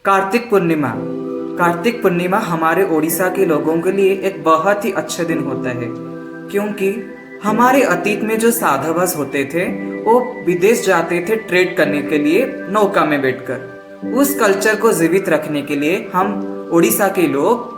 कार्तिक पूर्णिमा। कार्तिक पूर्णिमा हमारे ओडिशा के लोगों के लिए एक बहुत ही अच्छा दिन होता है, क्योंकि हमारे अतीत में जो साधवस होते थे वो विदेश जाते थे ट्रेड करने के लिए नौका में बैठकर। उस कल्चर को जीवित रखने के लिए हम ओडिशा के लोग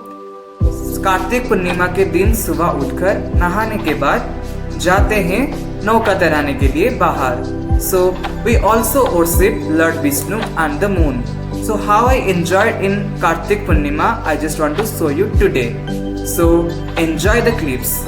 कार्तिक पूर्णिमा के दिन सुबह उठकर नहाने के बाद जाते हैं नौका तैराने के लिए बाहर। So we also worship Lord Vishnu and the moon. So how I enjoyed in Kartik Purnima, I just want to show you today. So enjoy the clips.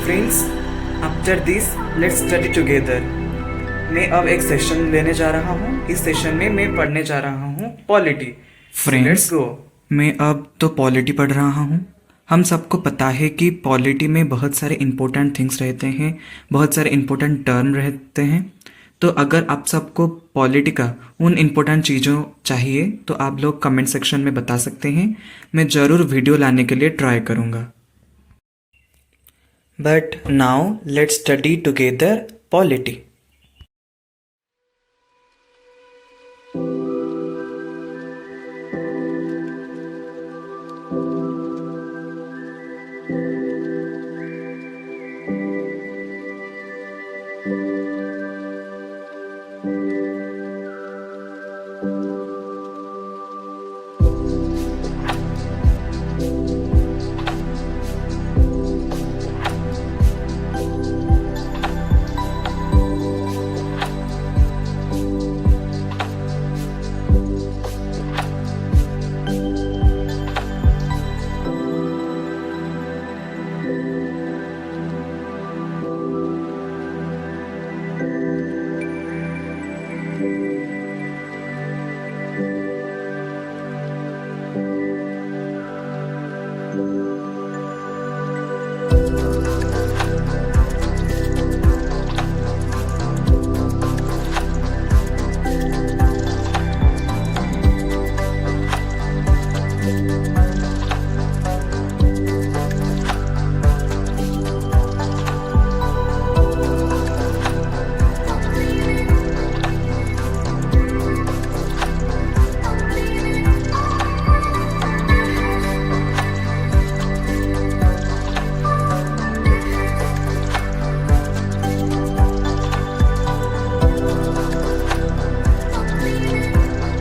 Friends, after this let's study together. मैं अब एक session लेने जा रहा हूँ। इस session में मैं पढ़ने जा रहा हूँ पॉलिटी। फ्रेंड्स, मैं अब तो पॉलिटी पढ़ रहा हूँ। हम सबको पता है कि पॉलिटी में बहुत सारे इम्पोर्टेंट थिंग्स रहते हैं, बहुत सारे इम्पोर्टेंट टर्म रहते हैं। तो अगर आप सबको पॉलिटी का उन इम्पोर्टेंट चीज़ों चाहिए तो आप लोग कमेंट सेक्शन में बता सकते हैं। मैं ज़रूर वीडियो लाने के लिए ट्राई करूँगा। But now let's study together polity.